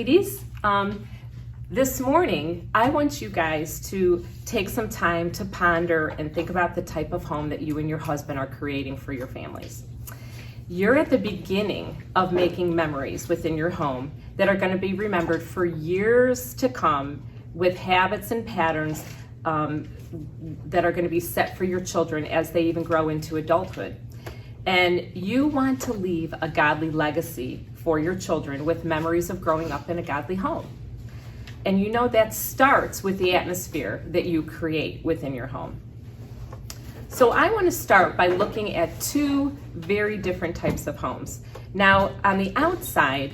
ladies. This morning, I want you guys to take some time to ponder and think about the type of home that you and your husband are creating for your families. You're at the beginning of making memories within your home that are going to be remembered for years to come, with habits and patterns that are going to be set for your children as they even grow into adulthood. And you want to leave a godly legacy for your children with memories of growing up in a godly home. And you know that starts with the atmosphere that you create within your home. So I want to start by looking at two very different types of homes. Now, on the outside,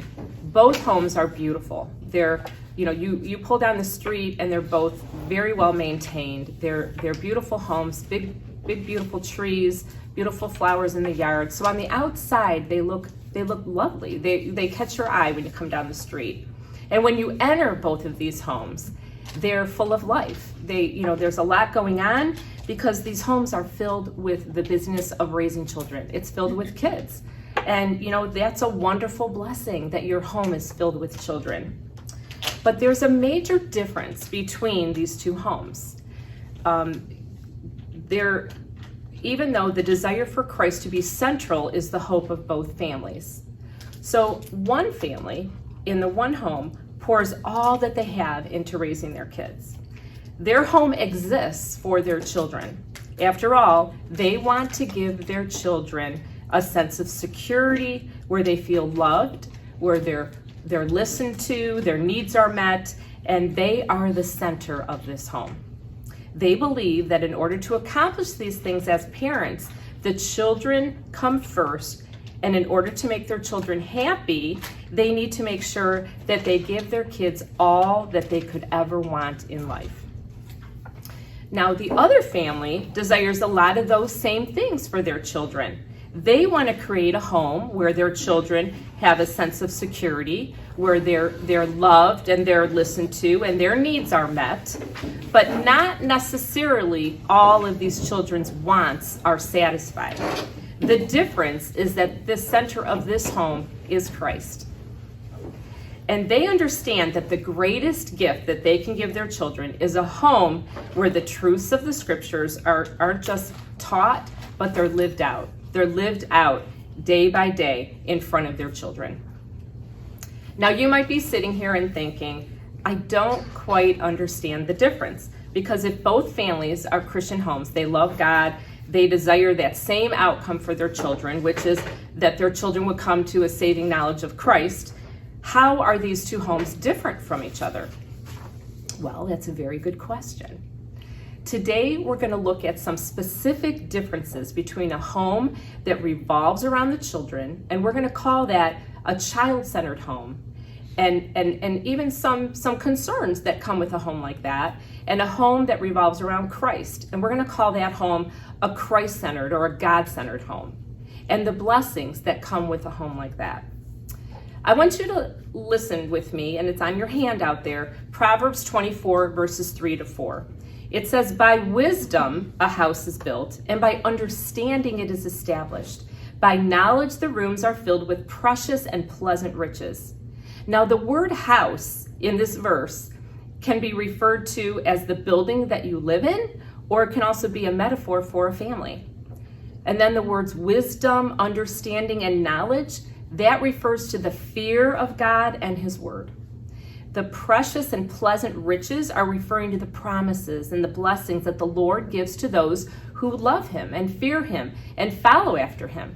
both homes are beautiful. They're, you pull down the street and they're both very well maintained. They're beautiful homes, big beautiful trees, beautiful flowers in the yard. So on the outside, they look lovely. They catch your eye when you come down the street. And when you enter both of these homes, they're full of life. There's a lot going on because these homes are filled with the business of raising children. It's filled with kids. And that's a wonderful blessing that your home is filled with children. But there's a major difference between these two homes. Even though the desire for Christ to be central is the hope of both families. So one family in the one home pours all that they have into raising their kids. Their home exists for their children. After all, they want to give their children a sense of security where they feel loved, where they're listened to, their needs are met, and they are the center of this home. They believe that in order to accomplish these things as parents, the children come first. And in order to make their children happy, they need to make sure that they give their kids all that they could ever want in life. Now, the other family desires a lot of those same things for their children. They want to create a home where their children have a sense of security, where they're loved and they're listened to and their needs are met, but not necessarily all of these children's wants are satisfied. The difference is that the center of this home is Christ. And they understand that the greatest gift that they can give their children is a home where the truths of the scriptures aren't just taught, but they're lived out. They're lived out day by day in front of their children. Now, you might be sitting here and thinking, I don't quite understand the difference, because if both families are Christian homes, they love God, they desire that same outcome for their children, which is that their children would come to a saving knowledge of Christ. How are these two homes different from each other? Well, that's a very good question. Today, we're going to look at some specific differences between a home that revolves around the children, and we're going to call that a child-centered home, and even some concerns that come with a home like that, and a home that revolves around Christ. And we're going to call that home a Christ-centered or a God-centered home, and the blessings that come with a home like that. I want you to listen with me, and it's on your handout there, Proverbs 24, verses 3-4. It says, by wisdom a house is built, and by understanding it is established. By knowledge the rooms are filled with precious and pleasant riches. Now the word house in this verse can be referred to as the building that you live in, or it can also be a metaphor for a family. And then the words wisdom, understanding, and knowledge, that refers to the fear of God and His Word. The precious and pleasant riches are referring to the promises and the blessings that the Lord gives to those who love Him and fear Him and follow after Him.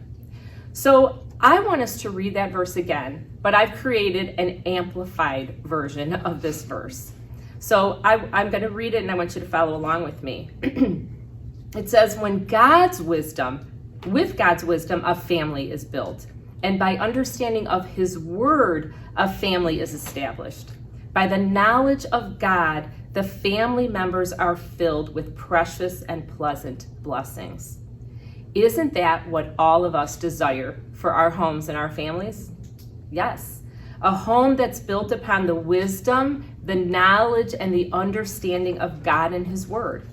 So I want us to read that verse again, but I've created an amplified version of this verse. So I'm going to read it and I want you to follow along with me. It says, with God's wisdom, a family is built. And by understanding of His Word, a family is established. By the knowledge of God, the family members are filled with precious and pleasant blessings. Isn't that what all of us desire for our homes and our families? Yes. A home that's built upon the wisdom, the knowledge, and the understanding of God and His Word.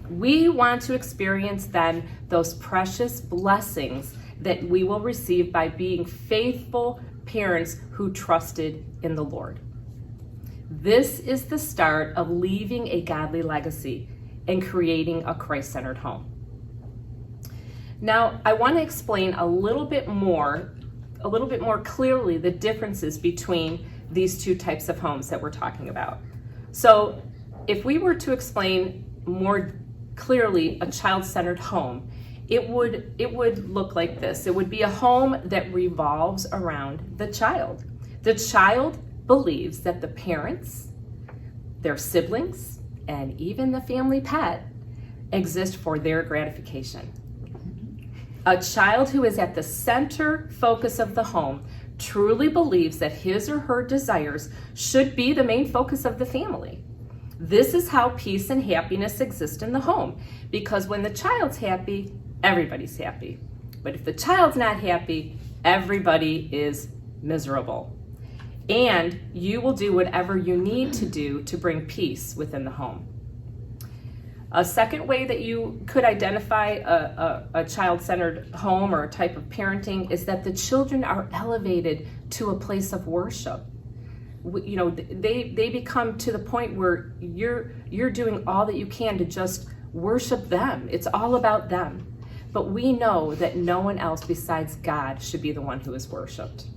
We want to experience then those precious blessings that we will receive by being faithful parents who trusted in the Lord. This is the start of leaving a godly legacy and creating a Christ-centered home. Now, I want to explain a little bit more clearly the differences between these two types of homes that we're talking about. So, if we were to explain more clearly a child-centered home, it would look like this. It would be a home that revolves around the child. The child believes that the parents, their siblings, and even the family pet exist for their gratification. A child who is at the center focus of the home truly believes that his or her desires should be the main focus of the family. This is how peace and happiness exist in the home, because when the child's happy, everybody's happy. But if the child's not happy, everybody is miserable. And you will do whatever you need to do to bring peace within the home. A second way that you could identify a child-centered home or a type of parenting is that the children are elevated to a place of worship. You know, they become to the point where you're doing all that you can to just worship them. It's all about them. But we know that no one else besides God should be the one who is worshiped.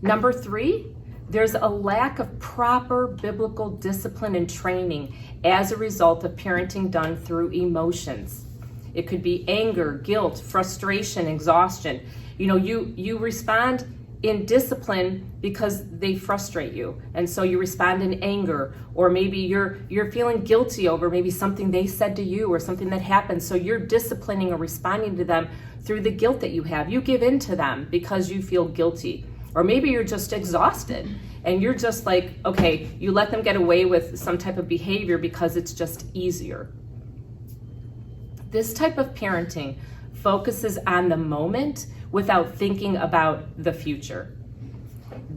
Number 3, there's a lack of proper biblical discipline and training as a result of parenting done through emotions. It could be anger, guilt, frustration, exhaustion. You know, you respond in discipline because they frustrate you, and so you respond in anger, or maybe you're feeling guilty over maybe something they said to you or something that happened, so you're disciplining or responding to them through the guilt that you have. You give in to them because you feel guilty, or maybe you're just exhausted and you're just like, okay, you let them get away with some type of behavior because it's just easier. This type of parenting focuses on the moment without thinking about the future.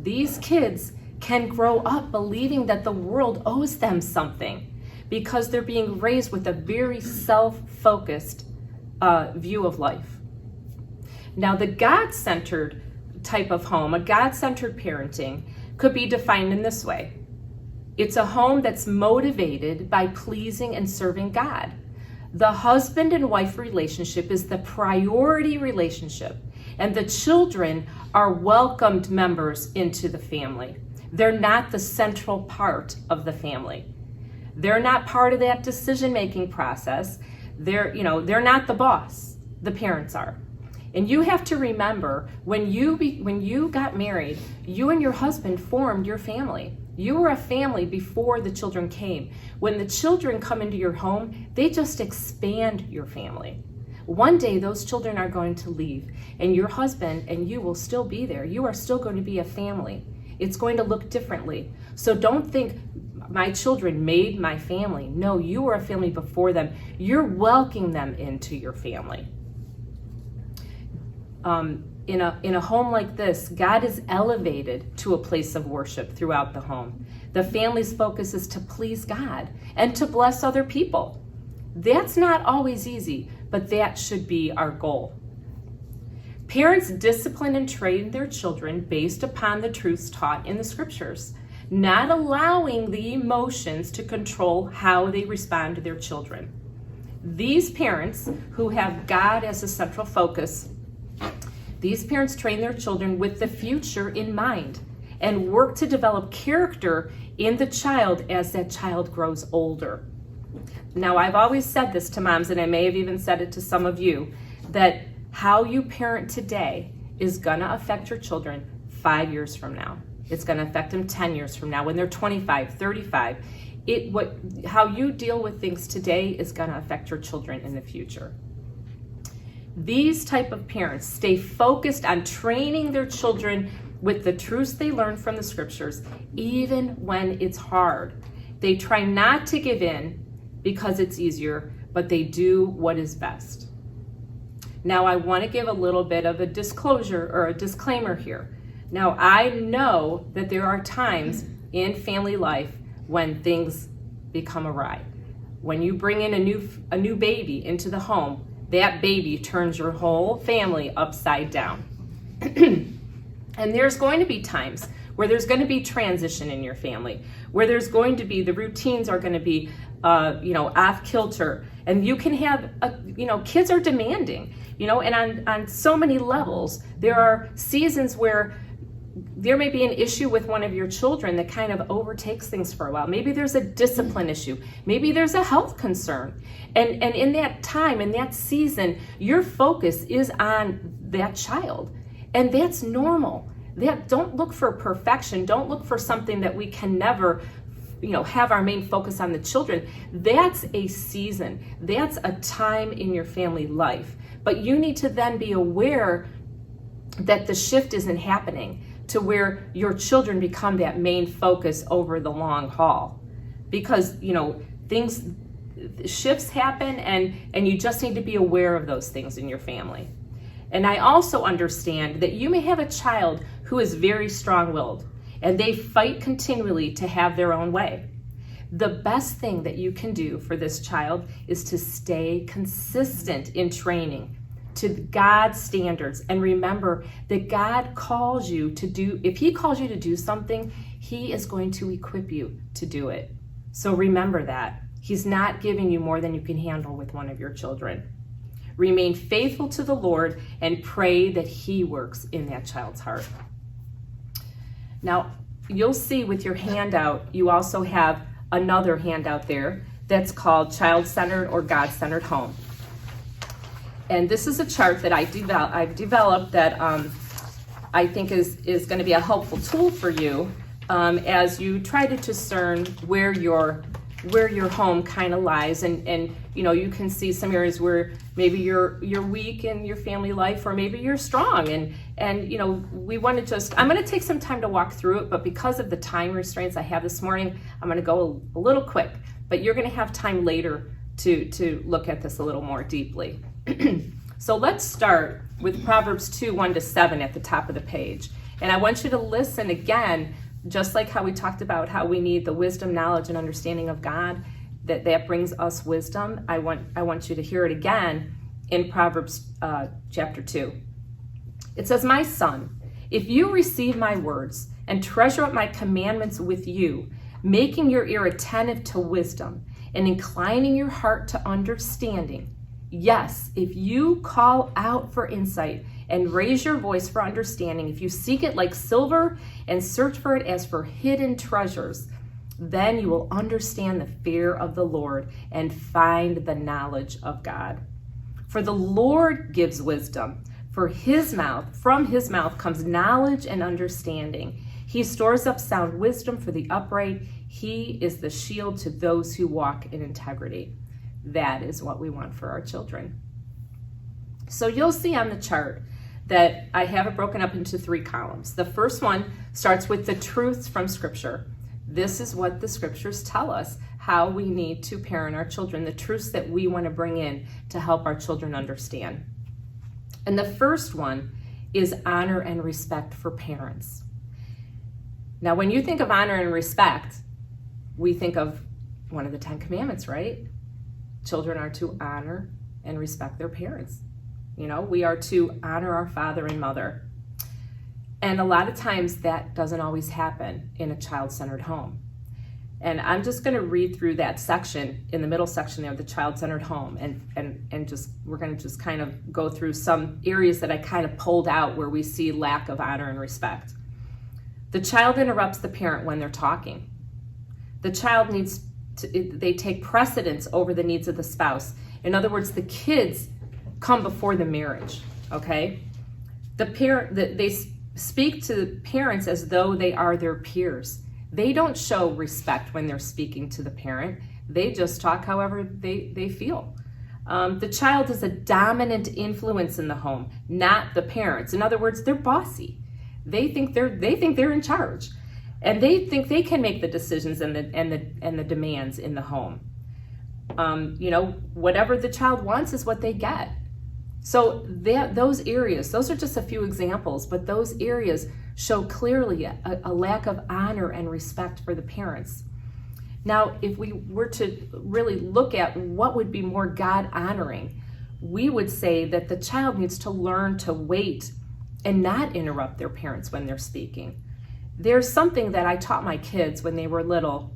These kids can grow up believing that the world owes them something because they're being raised with a very self-focused view of life. Now, the God-centered type of home, a God-centered parenting, could be defined in this way. It's a home that's motivated by pleasing and serving God. The husband and wife relationship is the priority relationship, and the children are welcomed members into the family. They're not the central part of the family. They're not part of that decision-making process. They're not the boss. The parents are. And you have to remember, when you got married, you and your husband formed your family. You were a family before the children came. When the children come into your home, they just expand your family. One day, those children are going to leave, and your husband and you will still be there. You are still going to be a family. It's going to look differently. So don't think, my children made my family. No, you were a family before them. You're welcoming them into your family. In a home like this, God is elevated to a place of worship throughout the home. The family's focus is to please God and to bless other people. That's not always easy, but that should be our goal. Parents discipline and train their children based upon the truths taught in the scriptures, not allowing the emotions to control how they respond to their children. These parents who have God as a central focus, these parents train their children with the future in mind and work to develop character in the child as that child grows older. Now, I've always said this to moms, and I may have even said it to some of you, that how you parent today is gonna affect your children 5 years from now. It's gonna affect them 10 years from now when they're 25, 35. How you deal with things today is gonna affect your children in the future. These type of parents stay focused on training their children with the truths they learn from the scriptures, even when it's hard. They try not to give in because it's easier, but they do what is best. Now, I want to give a little bit of a disclosure or a disclaimer here. Now, I know that there are times in family life when things become awry. When you bring in a new baby into the home, that baby turns your whole family upside down. And there's going to be times where there's going to be transition in your family, where there's going to be, the routines are going to be, off kilter. And you can have, kids are demanding, and on so many levels. There are seasons where there may be an issue with one of your children that kind of overtakes things for a while. Maybe there's a discipline issue. Maybe there's a health concern. And in that time, in that season, your focus is on that child. And that's normal. Don't look for perfection. Don't look for something that we can never, have our main focus on the children. That's a season. That's a time in your family life. But you need to then be aware that the shift isn't happening to where your children become that main focus over the long haul. Because, shifts happen and you just need to be aware of those things in your family. And I also understand that you may have a child who is very strong-willed and they fight continually to have their own way. The best thing that you can do for this child is to stay consistent in training to God's standards. And remember that God calls you to do, if he calls you to do something, he is going to equip you to do it. So remember that. He's not giving you more than you can handle with one of your children. Remain faithful to the Lord and pray that he works in that child's heart. Now, you'll see with your handout, you also have another handout there that's called Child-Centered or God-Centered Home. And this is a chart that I've developed that I think is going to be a helpful tool for you as you try to discern where your home kind of lies, and you can see some areas where maybe you're weak in your family life, or maybe you're strong, and we want to I'm going to take some time to walk through it, but because of the time restraints I have this morning, I'm going to go a little quick, but you're going to have time later to look at this a little more deeply. So let's start with Proverbs 2:1-7 at the top of the page, and I want you to listen again. Just like how we talked about how we need the wisdom, knowledge, and understanding of God, that brings us wisdom. I want you to hear it again in Proverbs chapter 2. It says, "My son, if you receive my words and treasure up my commandments with you, making your ear attentive to wisdom and inclining your heart to understanding, yes, if you call out for insight and raise your voice for understanding, if you seek it like silver and search for it as for hidden treasures, then you will understand the fear of the Lord and find the knowledge of God. For the Lord gives wisdom. From his mouth comes knowledge and understanding. He stores up sound wisdom for the upright. He is the shield to those who walk in integrity." That is what we want for our children. So you'll see on the chart that I have it broken up into 3 columns. The first one starts with the truths from Scripture. This is what the Scriptures tell us, how we need to parent our children, the truths that we want to bring in to help our children understand. And the first one is honor and respect for parents. Now, when you think of honor and respect, we think of one of the 10 commandments, right? Children are to honor and respect their parents. We are to honor our father and mother. And a lot of times that doesn't always happen in a child-centered home. And I'm just going to read through that section, in the middle section there, the child-centered home, and we're going to just kind of go through some areas that I kind of pulled out where we see lack of honor and respect. The child interrupts the parent when they're talking. The child they take precedence over the needs of the spouse. In other words, the kids come before the marriage, okay? They speak to the parents as though they are their peers. They don't show respect when they're speaking to the parent. They just talk however they feel. The child is a dominant influence in the home, not the parents. In other words, they're bossy. They think they're in charge. And they think they can make the decisions and the demands in the home. Whatever the child wants is what they get. So those areas, those are just a few examples, but those areas show clearly a lack of honor and respect for the parents. Now, if we were to really look at what would be more God honoring, we would say that the child needs to learn to wait and not interrupt their parents when they're speaking. There's something that I taught my kids when they were little.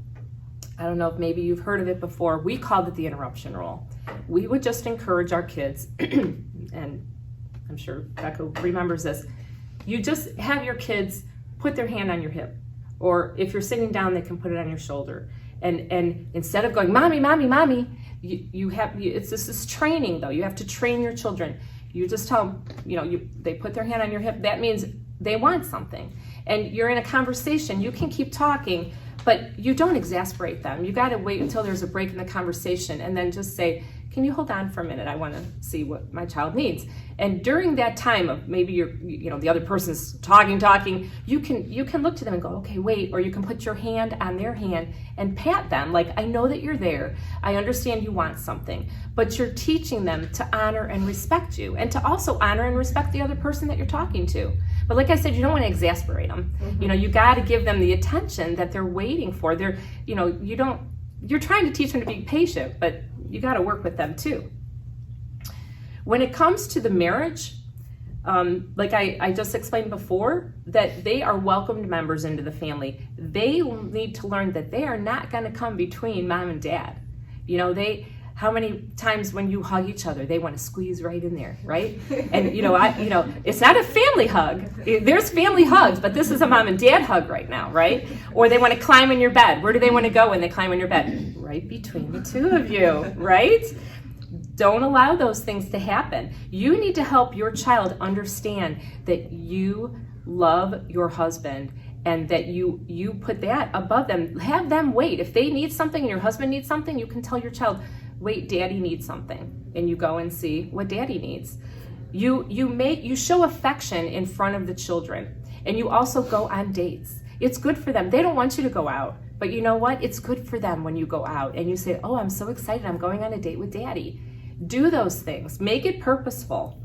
I don't know if maybe you've heard of it before. We called it the Interruption Rule. We would just encourage our kids, and I'm sure Becca remembers this, you just have your kids put their hand on your hip, or if you're sitting down, they can put it on your shoulder. And instead of going, mommy, mommy, mommy, it's this training though. You have to train your children. You just tell them, they put their hand on your hip. That means they want something. And you're in a conversation. You can keep talking, but you don't exasperate them. You got to wait until there's a break in the conversation and then just say, can you hold on for a minute? I want to see what my child needs. And during that time of maybe the other person's talking, you can look to them and go, okay, wait, or you can put your hand on their hand and pat them. Like, I know that you're there. I understand you want something, but you're teaching them to honor and respect you, and to also honor and respect the other person that you're talking to. But like I said, you don't want to exasperate them. Mm-hmm. You got to give them the attention that they're waiting for. You're trying to teach them to be patient, but you got to work with them too. When it comes to the marriage, like I just explained before, that they are welcomed members into the family. They need to learn that they are not going to come between mom and dad. How many times when you hug each other, they want to squeeze right in there, right? And it's not a family hug. There's family hugs, but this is a mom and dad hug right now, right? Or they want to climb in your bed. Where do they want to go when they climb in your bed? Right between the two of you, right? Don't allow those things to happen. You need to help your child understand that you love your husband and that you put that above them. Have them wait. If they need something and your husband needs something, you can tell your child, wait, daddy needs something, and you go and see what daddy needs. You show affection in front of the children, and you also go on dates. It's good for them. They don't want you to go out, but you know what? It's good for them when you go out and you say, oh, I'm so excited, I'm going on a date with daddy. Do those things. Make it purposeful.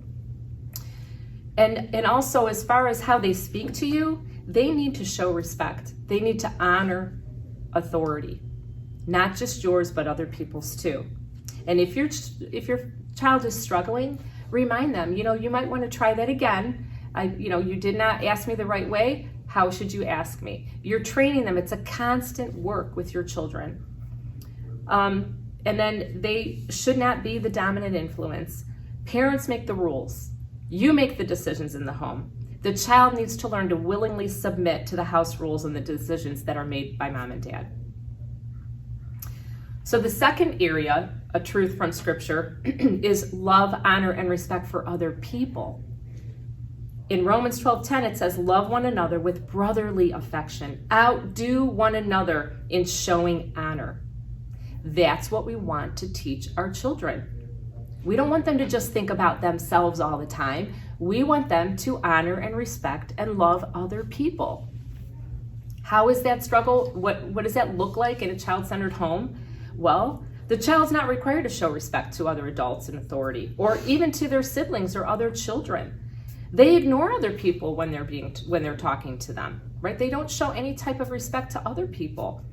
And also, as far as how they speak to you, they need to show respect. They need to honor authority, not just yours, but other people's too. And if your child is struggling, remind them, you might want to try that again. You did not ask me the right way. How should you ask me? You're training them. It's a constant work with your children. And then they should not be the dominant influence. Parents make the rules. You make the decisions in the home. The child needs to learn to willingly submit to the house rules and the decisions that are made by mom and dad. So the second area, a truth from Scripture, is love, honor, and respect for other people. In Romans 12:10, it says, love one another with brotherly affection. Outdo one another in showing honor. That's what we want to teach our children. We don't want them to just think about themselves all the time. We want them to honor and respect and love other people. How is that struggle? What does that look like in a child-centered home? Well, the child's not required to show respect to other adults in authority, or even to their siblings or other children. They ignore other people when they're talking to them, right? They don't show any type of respect to other people.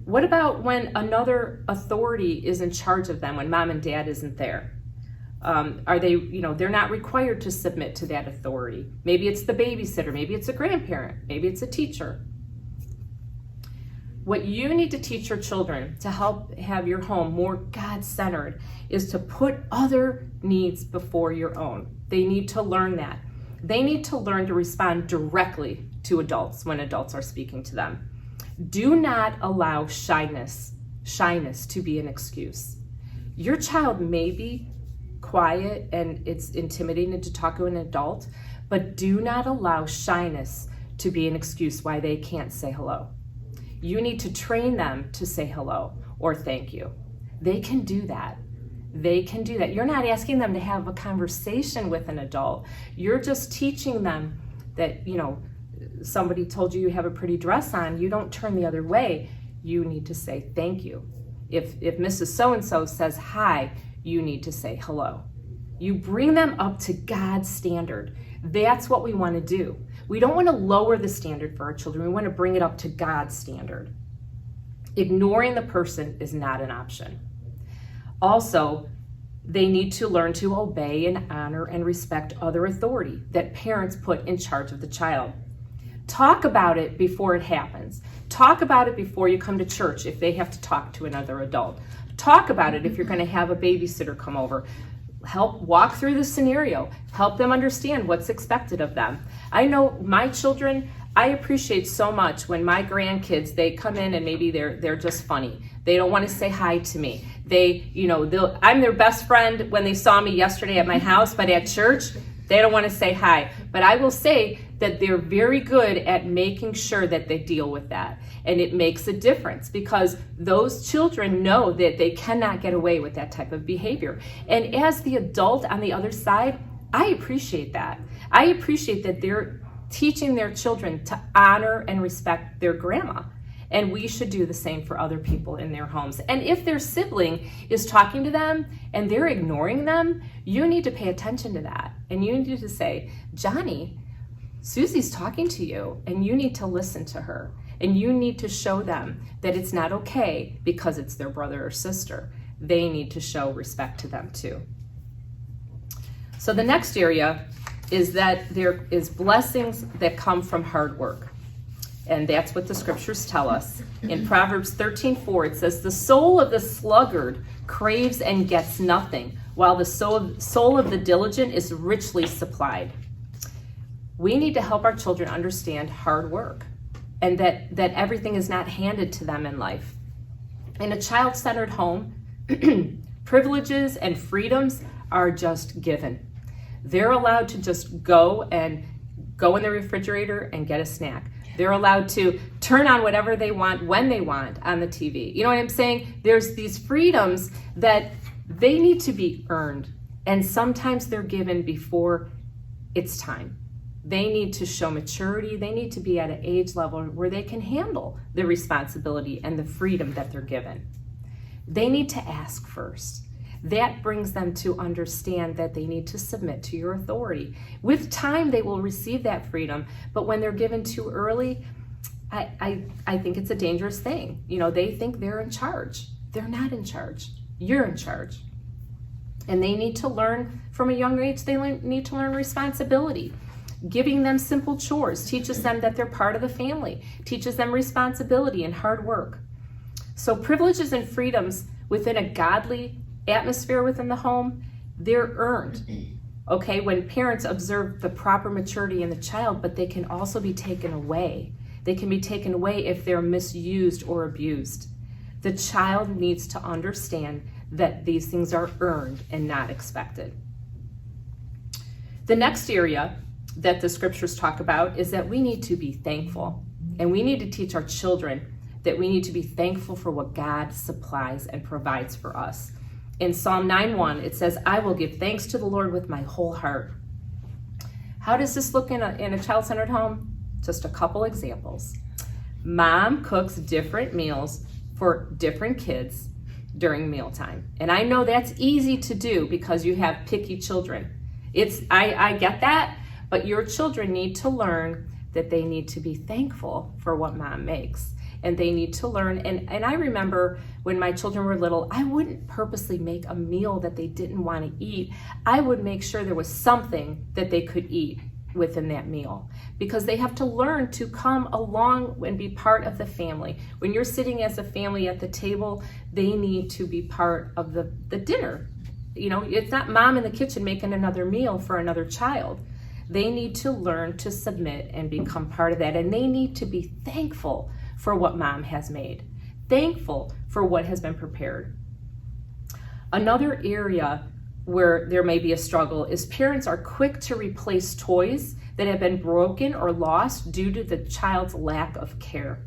What about when another authority is in charge of them, when mom and dad isn't there? They're not required to submit to that authority. Maybe it's the babysitter, maybe it's a grandparent, maybe it's a teacher. What you need to teach your children to help have your home more God-centered is to put other needs before your own. They need to learn that. They need to learn to respond directly to adults when adults are speaking to them. Do not allow shyness to be an excuse. Your child may be quiet and it's intimidating to talk to an adult, but do not allow shyness to be an excuse why they can't say hello. You need to train them to say hello or thank you. They can do that. They can do that. You're not asking them to have a conversation with an adult. You're just teaching them that, somebody told you have a pretty dress on, you don't turn the other way. You need to say thank you. If Mrs. So-and-so says hi, you need to say hello. You bring them up to God's standard. That's what we want to do. We don't want to lower the standard for our children. We want to bring it up to God's standard. Ignoring the person is not an option. Also, they need to learn to obey and honor and respect other authority that parents put in charge of the child. Talk about it before it happens. Talk about it before you come to church if they have to talk to another adult. Talk about it if you're going to have a babysitter come over. Help walk through the scenario. Help them understand what's expected of them. I know my children, I appreciate so much when my grandkids, they come in and maybe they're just funny. They don't want to say hi to me. I'm their best friend when they saw me yesterday at my house, but at church, they don't want to say hi. But I will say that they're very good at making sure that they deal with that. And it makes a difference because those children know that they cannot get away with that type of behavior. And as the adult on the other side, I appreciate that. I appreciate that they're teaching their children to honor and respect their grandma. And we should do the same for other people in their homes. And if their sibling is talking to them and they're ignoring them, you need to pay attention to that. And you need to say, Johnny, Susie's talking to you and you need to listen to her. And you need to show them that it's not okay because it's their brother or sister. They need to show respect to them too. So the next area is that there is blessings that come from hard work. And that's what the scriptures tell us. In Proverbs 13:4, it says, the soul of the sluggard craves and gets nothing, while the soul of the diligent is richly supplied. We need to help our children understand hard work and that everything is not handed to them in life. In a child-centered home, privileges and freedoms are just given. They're allowed to just go in the refrigerator and get a snack. They're allowed to turn on whatever they want when they want on the TV. You know what I'm saying? There's these freedoms that they need to be earned. And sometimes they're given before it's time. They need to show maturity. They need to be at an age level where they can handle the responsibility and the freedom that they're given. They need to ask first. That brings them to understand that they need to submit to your authority. With time, they will receive that freedom, but when they're given too early, I think it's a dangerous thing. They think they're in charge. They're not in charge. You're in charge. And they need to learn from a young age, they need to learn responsibility. Giving them simple chores teaches them that they're part of the family, teaches them responsibility and hard work. So privileges and freedoms within a godly atmosphere within the home, they're earned. Okay, when parents observe the proper maturity in the child, but they can also be taken away. They can be taken away if they're misused or abused. The child needs to understand that these things are earned and not expected. The next area that the scriptures talk about is that we need to be thankful. And we need to teach our children that we need to be thankful for what God supplies and provides for us. In Psalm 9:1, it says, I will give thanks to the Lord with my whole heart. How does this look in a child-centered home? Just a couple examples. Mom cooks different meals for different kids during mealtime. And I know that's easy to do because you have picky children. I get that, but your children need to learn that they need to be thankful for what mom makes. And they need to learn, and I remember when my children were little, I wouldn't purposely make a meal that they didn't want to eat. I would make sure there was something that they could eat within that meal, because they have to learn to come along and be part of the family. When you're sitting as a family at the table, they need to be part of the dinner. It's not mom in the kitchen making another meal for another child. They need to learn to submit and become part of that, and they need to be thankful for what mom has made, thankful for what has been prepared. Another area where there may be a struggle is parents are quick to replace toys that have been broken or lost due to the child's lack of care.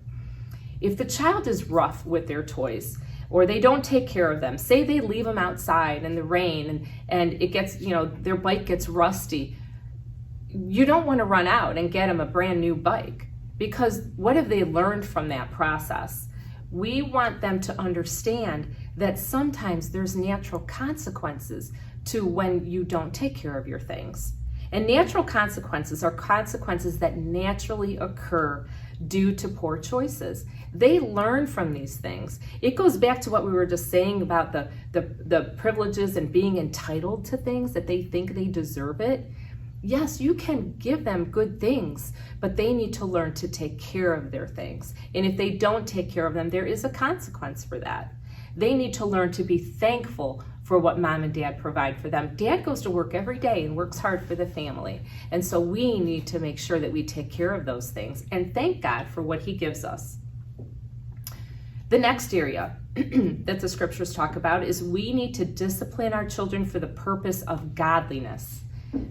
If the child is rough with their toys, or they don't take care of them, say they leave them outside in the rain and it gets, their bike gets rusty, you don't want to run out and get them a brand new bike. Because what have they learned from that process? We want them to understand that sometimes there's natural consequences to when you don't take care of your things. And natural consequences are consequences that naturally occur due to poor choices. They learn from these things. It goes back to what we were just saying about the privileges and being entitled to things, that they think they deserve it. yes, you can give them good things, but they need to learn to take care of their things. And if they don't take care of them, there is a consequence for that. They need to learn to be thankful for what mom and dad provide for them. Dad goes to work every day and works hard for the family. And so we need to make sure that we take care of those things and thank God for what he gives us. The next area that the scriptures talk about is we need to discipline our children for the purpose of godliness.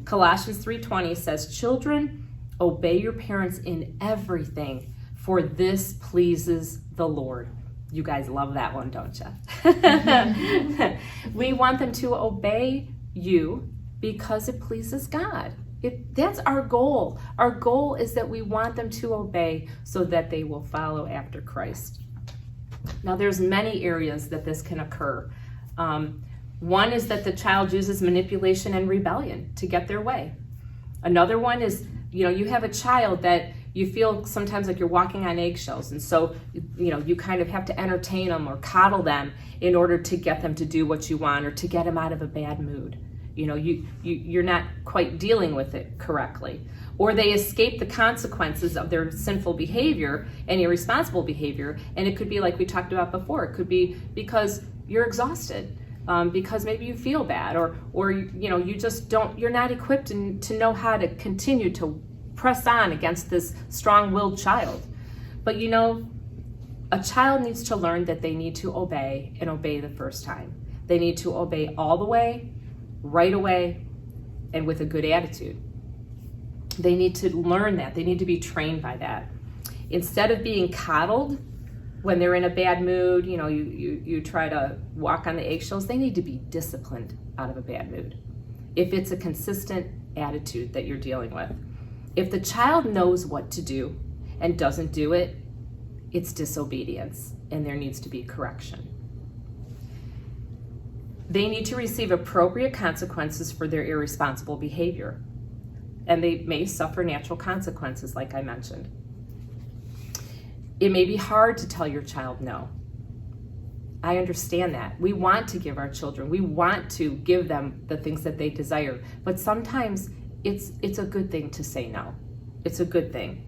Colossians 3:20 says, "Children, obey your parents in everything, for this pleases the Lord." You guys love that one, don't you? We want them to obey you because it pleases God. That's our goal. Our goal is that we want them to obey so that they will follow after Christ. Now, there's many areas that this can occur. One is that the child uses manipulation and rebellion to get their way. Another one is, you have a child that you feel sometimes like you're walking on eggshells, and so you kind of have to entertain them or coddle them in order to get them to do what you want or to get them out of a bad mood. You're not quite dealing with it correctly. Or they escape the consequences of their sinful behavior and irresponsible behavior, and it could be like we talked about before. It could be because you're exhausted, because maybe you feel bad, or you just don't. You're not equipped to know how to continue to press on against this strong-willed child. But a child needs to learn that they need to obey, and obey the first time. They need to obey all the way, right away, and with a good attitude. They need to learn that. They need to be trained by that. Instead of being coddled when they're in a bad mood, you try to walk on the eggshells, they need to be disciplined out of a bad mood. If it's a consistent attitude that you're dealing with. If the child knows what to do and doesn't do it, it's disobedience, and there needs to be correction. They need to receive appropriate consequences for their irresponsible behavior, and they may suffer natural consequences, like I mentioned. It may be hard to tell your child no. I understand that. We want to give our children, we want to give them the things that they desire, but sometimes it's a good thing to say no. It's a good thing.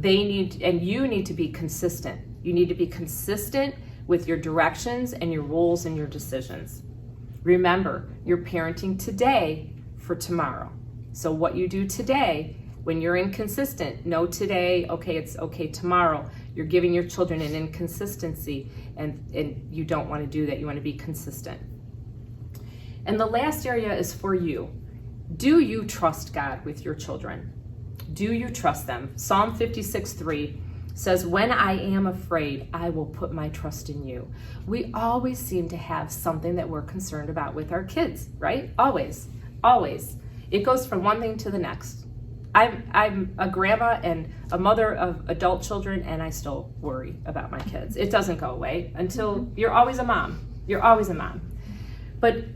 You need to be consistent. You need to be consistent with your directions and your rules and your decisions. Remember, you're parenting today for tomorrow. So what you do today, when you're inconsistent, no today, okay, it's okay tomorrow. You're giving your children an inconsistency, and you don't want to do that. You want to be consistent. And the last area is for you. Do you trust God with your children? Do you trust them? Psalm 56:3 says, "When I am afraid, I will put my trust in you." We always seem to have something that we're concerned about with our kids, right? Always. It goes from one thing to the next. I'm a grandma and a mother of adult children, and I still worry about my kids. It doesn't go away until you're always a mom. You're always a mom. But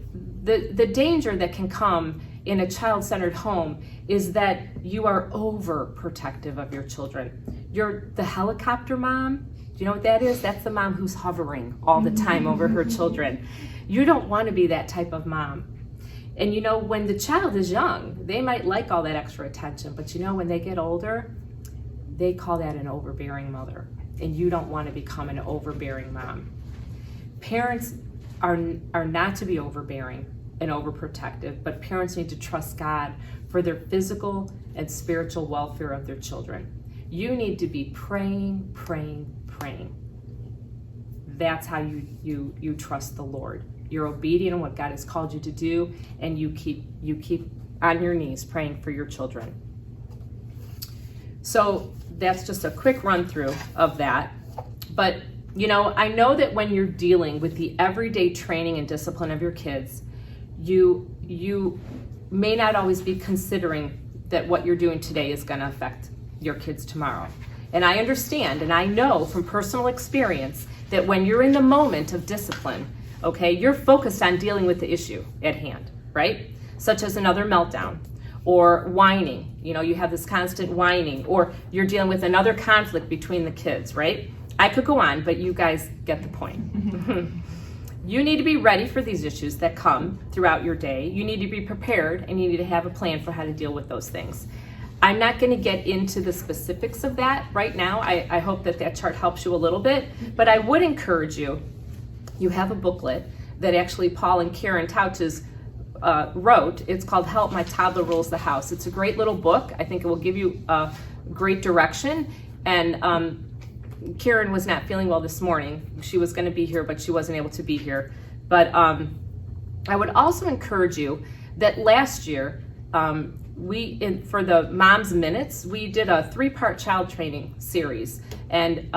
the danger that can come in a child-centered home is that you are overprotective of your children. You're the helicopter mom. Do you know what that is? That's the mom who's hovering all the time over her children. You don't want to be that type of mom. And when the child is young, they might like all that extra attention, but when they get older, they call that an overbearing mother. And you don't want to become an overbearing mom. Parents are not to be overbearing and overprotective, but parents need to trust God for their physical and spiritual welfare of their children. You need to be praying. That's how you trust the Lord. You're obedient in what God has called you to do, and you keep on your knees praying for your children. So that's just a quick run through of that. But I know that when you're dealing with the everyday training and discipline of your kids, you may not always be considering that what you're doing today is going to affect your kids tomorrow. And I understand, and I know from personal experience that when you're in the moment of discipline, okay, you're focused on dealing with the issue at hand, right? Such as another meltdown or whining. You have this constant whining, or you're dealing with another conflict between the kids, right? I could go on, but you guys get the point. You need to be ready for these issues that come throughout your day. You need to be prepared, and you need to have a plan for how to deal with those things. I'm not going to get into the specifics of that right now. I hope that chart helps you a little bit, but I would encourage you, you have a booklet that actually Paul and Karen Touches wrote. It's called Help My Toddler Rules the House. It's a great little book. I think it will give you great direction. And Karen was not feeling well this morning. She was going to be here, but she wasn't able to be here. But I would also encourage you that last year, for the Mom's Minutes, we did a 3-part child training series. And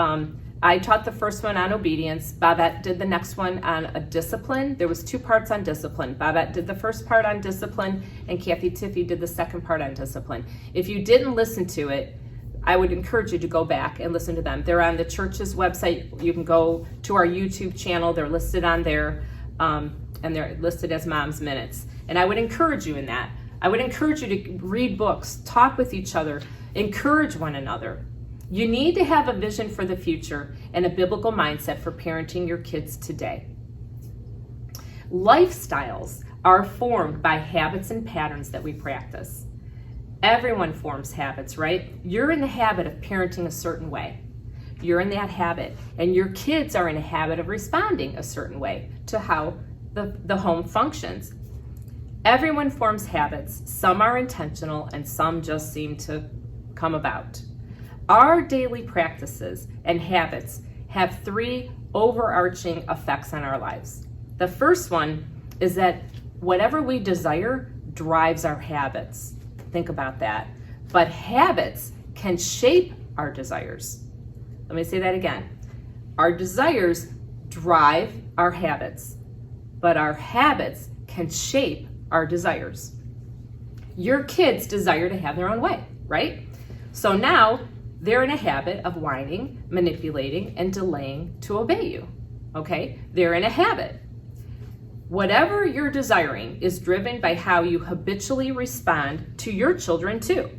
I taught the first one on obedience. Babette did the next one on a discipline. There was 2 parts on discipline. Babette did the first part on discipline, and Kathy Tiffy did the second part on discipline. If you didn't listen to it, I would encourage you to go back and listen to them. They're on the church's website. You can go to our YouTube channel. They're listed on there, and they're listed as Mom's Minutes. And I would encourage you in that. I would encourage you to read books, talk with each other, encourage one another. You need to have a vision for the future and a biblical mindset for parenting your kids today. Lifestyles are formed by habits and patterns that we practice. Everyone forms habits, right? You're in the habit of parenting a certain way. You're in that habit, and your kids are in a habit of responding a certain way to how the home functions. Everyone forms habits. Some are intentional, and some just seem to come about. Our daily practices and habits have 3 overarching effects on our lives. The first one is that whatever we desire drives our habits. Think about that. But habits can shape our desires. Let me say that again. Our desires drive our habits, but our habits can shape our desires. Your kids desire to have their own way, right? So now they're in a habit of whining, manipulating, and delaying to obey you, okay? They're in a habit. Whatever you're desiring is driven by how you habitually respond to your children too.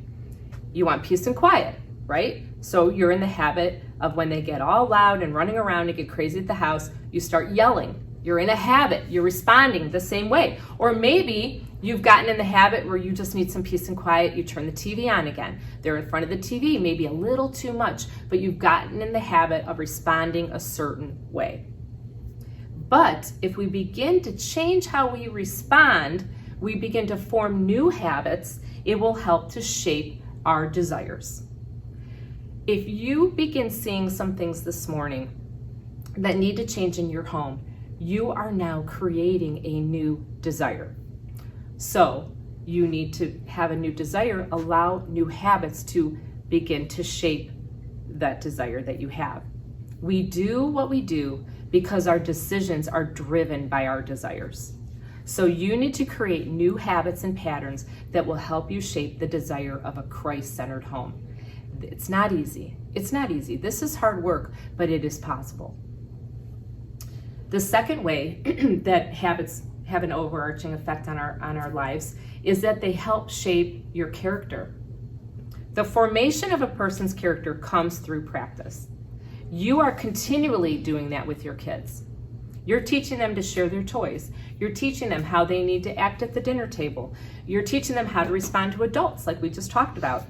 You want peace and quiet, right? So you're in the habit of when they get all loud and running around and get crazy at the house, you start yelling. You're in a habit. You're responding the same way. Or maybe you've gotten in the habit where you just need some peace and quiet. You turn the TV on again. They're in front of the TV, maybe a little too much, but you've gotten in the habit of responding a certain way. But if we begin to change how we respond, we begin to form new habits, it will help to shape our desires. If you begin seeing some things this morning that need to change in your home, you are now creating a new desire. So you need to have a new desire, allow new habits to begin to shape that desire that you have. We do what we do because our decisions are driven by our desires. So you need to create new habits and patterns that will help you shape the desire of a Christ-centered home. It's not easy. It's not easy. This is hard work, but it is possible. The second way that habits have an overarching effect on our lives is that they help shape your character. The formation of a person's character comes through practice. You are continually doing that with your kids. You're teaching them to share their toys. You're teaching them how they need to act at the dinner table. You're teaching them how to respond to adults, like we just talked about.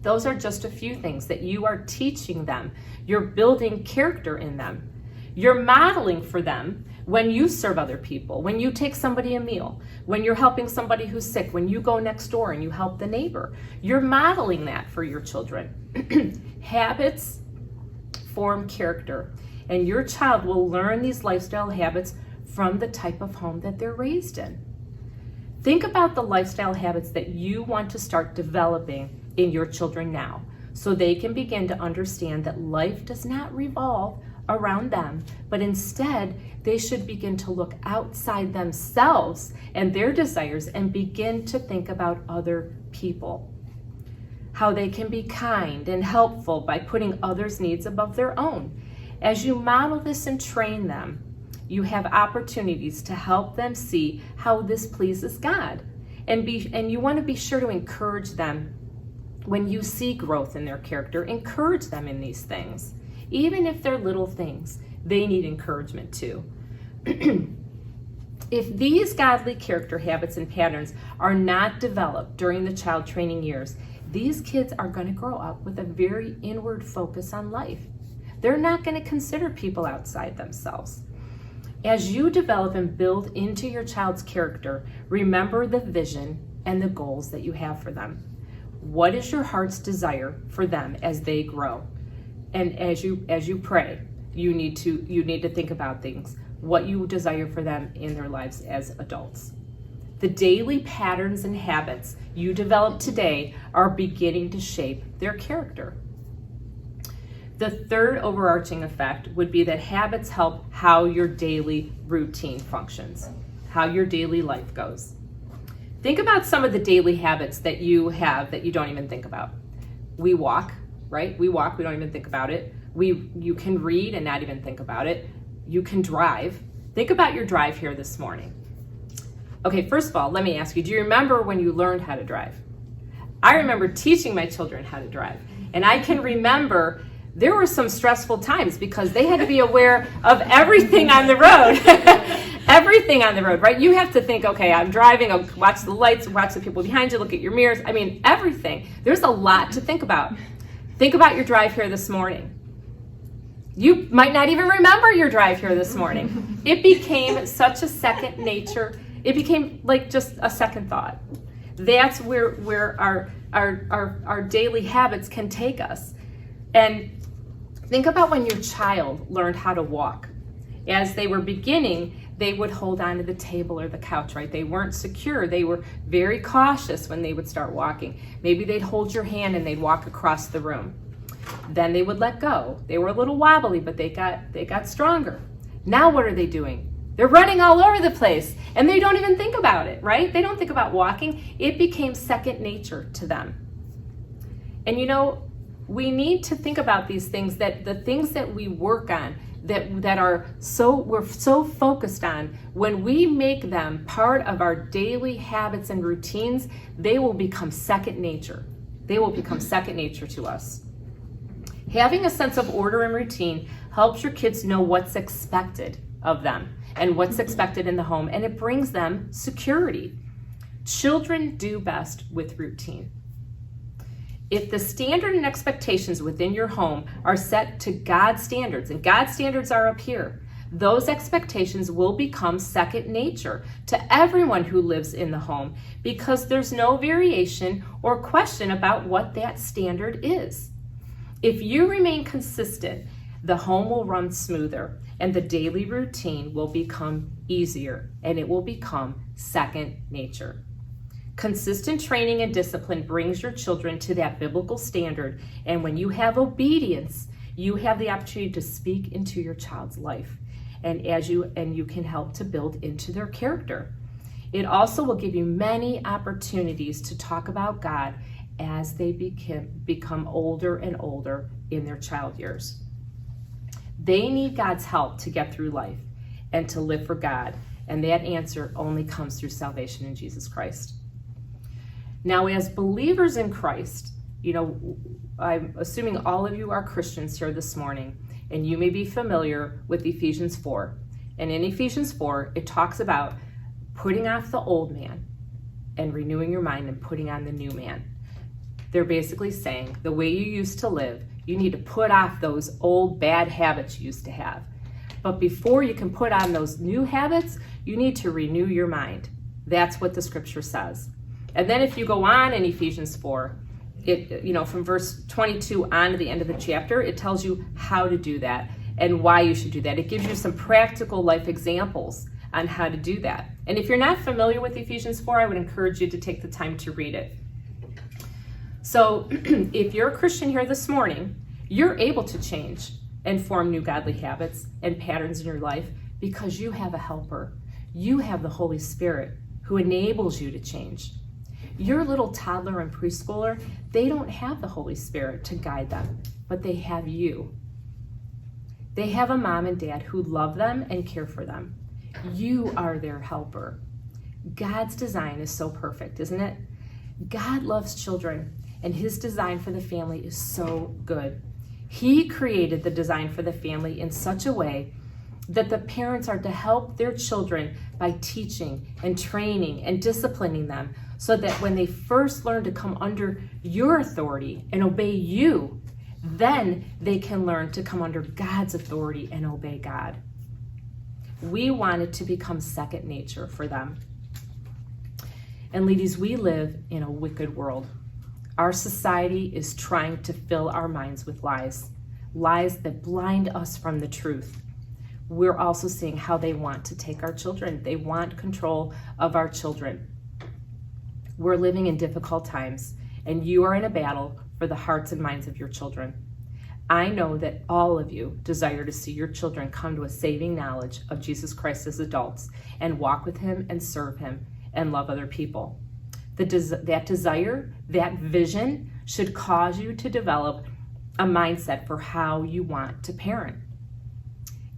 Those are just a few things that you are teaching them. You're building character in them. You're modeling for them when you serve other people, when you take somebody a meal, when you're helping somebody who's sick, when you go next door and you help the neighbor. You're modeling that for your children. Habits form character, and your child will learn these lifestyle habits from the type of home that they're raised in. Think about the lifestyle habits that you want to start developing in your children now, so they can begin to understand that life does not revolve around them, but instead they should begin to look outside themselves and their desires and begin to think about other people. How they can be kind and helpful by putting others' needs above their own. As you model this and train them, you have opportunities to help them see how this pleases God. And you want to be sure to encourage them when you see growth in their character. Encourage them in these things. Even if they're little things, they need encouragement too. If these godly character habits and patterns are not developed during the child training years, these kids are going to grow up with a very inward focus on life. They're not going to consider people outside themselves. As you develop and build into your child's character, remember the vision and the goals that you have for them. What is your heart's desire for them as they grow? And as you pray, you need to think about things, what you desire for them in their lives as adults. The daily patterns and habits you develop today are beginning to shape their character. The third overarching effect would be that habits help how your daily routine functions, how your daily life goes. Think about some of the daily habits that you have that you don't even think about. We walk, right? We walk, we don't even think about it. You can read and not even think about it. You can drive. Think about your drive here this morning. Okay, first of all, let me ask you, do you remember when you learned how to drive? I remember teaching my children how to drive. And I can remember there were some stressful times because they had to be aware of everything on the road. Everything on the road, right? You have to think, okay, I'm driving, I'll watch the lights, watch the people behind you, look at your mirrors. I mean, everything. There's a lot to think about. Think about your drive here this morning. You might not even remember your drive here this morning. It became such a second nature. It became like just a second thought. That's where our daily habits can take us. And think about when your child learned how to walk. As they were beginning, they would hold on to the table or the couch, right? They weren't secure. They were very cautious when they would start walking. Maybe they'd hold your hand and they'd walk across the room. Then they would let go. They were a little wobbly, but they got stronger. Now what are they doing? They're running all over the place and they don't even think about it, right? They don't think about walking. It became second nature to them. And you know, we need to think about these things, that the things that we work on, that are we're so focused on, when we make them part of our daily habits and routines, they will become second nature. They will become second nature to us. Having a sense of order and routine helps your kids know what's expected of them and what's expected in the home, and it brings them security. Children do best with routine. If the standard and expectations within your home are set to God's standards, and God's standards are up here, those expectations will become second nature to everyone who lives in the home, because there's no variation or question about what that standard is. If you remain consistent, the home will run smoother and the daily routine will become easier and it will become second nature. Consistent training and discipline brings your children to that biblical standard, and when you have obedience, you have the opportunity to speak into your child's life, and you can help to build into their character. It also will give you many opportunities to talk about God as they become older and older in their child years. They need God's help to get through life and to live for God, and that answer only comes through salvation in Jesus Christ. Now, as believers in Christ, you know, I'm assuming all of you are Christians here this morning, and you may be familiar with Ephesians 4. And in Ephesians 4, it talks about putting off the old man and renewing your mind and putting on the new man. They're basically saying the way you used to live, you need to put off those old bad habits you used to have. But before you can put on those new habits, you need to renew your mind. That's what the scripture says. And then if you go on in Ephesians 4, from verse 22 on to the end of the chapter, it tells you how to do that and why you should do that. It gives you some practical life examples on how to do that. And if you're not familiar with Ephesians 4, I would encourage you to take the time to read it. So if you're a Christian here this morning, you're able to change and form new godly habits and patterns in your life because you have a helper. You have the Holy Spirit who enables you to change. Your little toddler and preschooler, they don't have the Holy Spirit to guide them, but they have you. They have a mom and dad who love them and care for them. You are their helper. God's design is so perfect, isn't it? God loves children, and his design for the family is so good. He created the design for the family in such a way that the parents are to help their children by teaching and training and disciplining them so that when they first learn to come under your authority and obey you, then they can learn to come under God's authority and obey God. We want it to become second nature for them. And ladies, we live in a wicked world. Our society is trying to fill our minds with lies, lies that blind us from the truth. We're also seeing how they want to take our children. They want control of our children. We're living in difficult times, and you are in a battle for the hearts and minds of your children. I know that all of you desire to see your children come to a saving knowledge of Jesus Christ as adults and walk with him and serve him and love other people. That desire, that vision should cause you to develop a mindset for how you want to parent.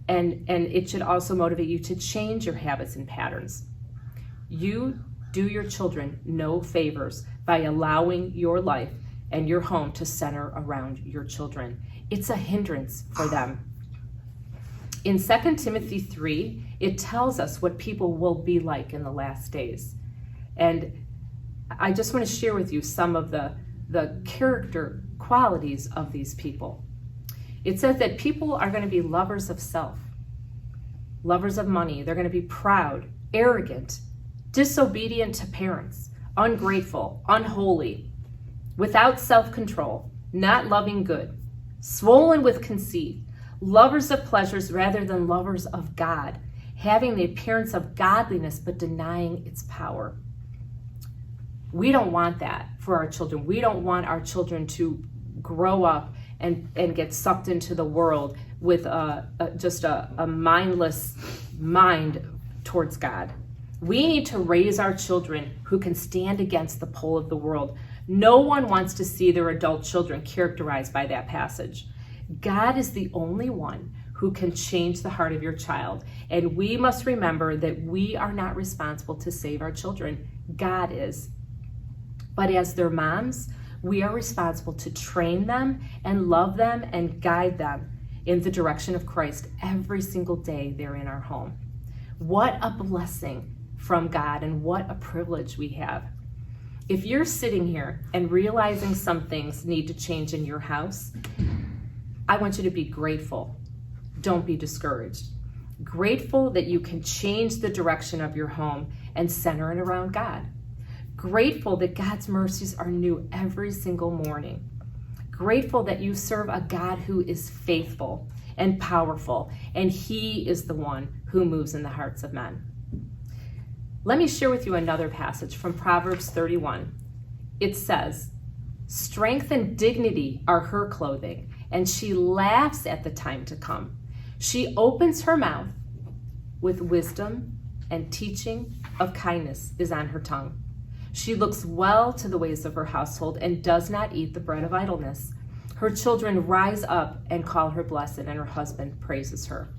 And it should also motivate you to change your habits and patterns. You do your children no favors by allowing your life and your home to center around your children. It's a hindrance for them. In 2 Timothy 3, it tells us what people will be like in the last days. And I just want to share with you some of the character qualities of these people. It says that people are going to be lovers of self, lovers of money. They're going to be proud, arrogant, disobedient to parents, ungrateful, unholy, without self-control, not loving good, swollen with conceit, lovers of pleasures rather than lovers of God, having the appearance of godliness but denying its power. We don't want that for our children. We don't want our children to grow up and get sucked into the world with just a mindless mind towards God. We need to raise our children who can stand against the pull of the world. No one wants to see their adult children characterized by that passage. God is the only one who can change the heart of your child. And we must remember that we are not responsible to save our children. God is. But as their moms, we are responsible to train them and love them and guide them in the direction of Christ every single day they're in our home. What a blessing from God, and what a privilege we have. If you're sitting here and realizing some things need to change in your house, I want you to be grateful. Don't be discouraged. Grateful that you can change the direction of your home and center it around God. Grateful that God's mercies are new every single morning. Grateful that you serve a God who is faithful and powerful, and he is the one who moves in the hearts of men. Let me share with you another passage from Proverbs 31. It says, "Strength and dignity are her clothing, and she laughs at the time to come. She opens her mouth with wisdom, and teaching of kindness is on her tongue. She looks well to the ways of her household and does not eat the bread of idleness. Her children rise up and call her blessed, and her husband praises her."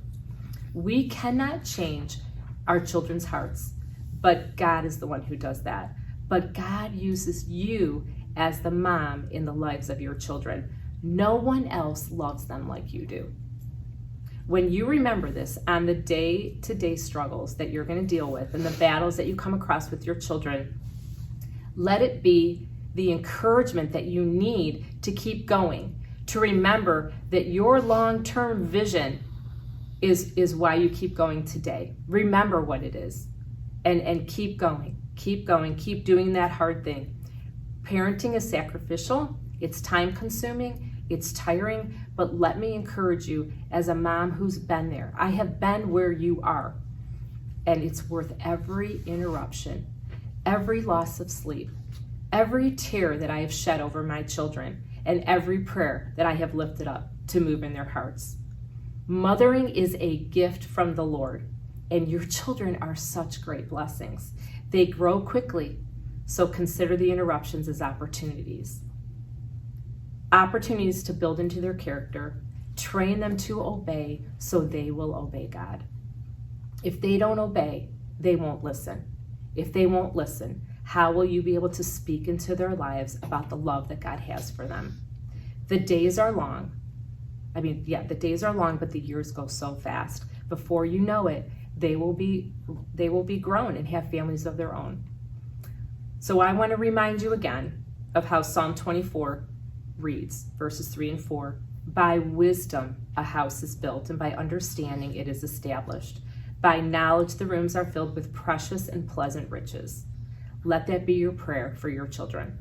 We cannot change our children's hearts, but God is the one who does that. But God uses you as the mom in the lives of your children. No one else loves them like you do. When you remember this on the day-to-day struggles that you're going to deal with and the battles that you come across with your children, let it be the encouragement that you need to keep going, to remember that your long-term vision is why you keep going today. Remember what it is and keep going, keep doing that hard thing. Parenting is sacrificial, it's time-consuming, it's tiring, but let me encourage you as a mom who's been there. I have been where you are, and it's worth every interruption, every loss of sleep, every tear that I have shed over my children, and every prayer that I have lifted up to move in their hearts. Mothering is a gift from the Lord, and your children are such great blessings. They grow quickly, so consider the interruptions as opportunities. Opportunities to build into their character, train them to obey so they will obey God. If they don't obey, they won't listen. If they won't listen, how will you be able to speak into their lives about the love that God has for them? The days are long. The days are long, but the years go so fast. before you know it, they will be grown and have families of their own. So I want to remind you again of how Psalm 24 reads, verses 3 and 4. By wisdom a house is built, and by understanding it is established. By knowledge the rooms are filled with precious and pleasant riches. Let that be your prayer for your children.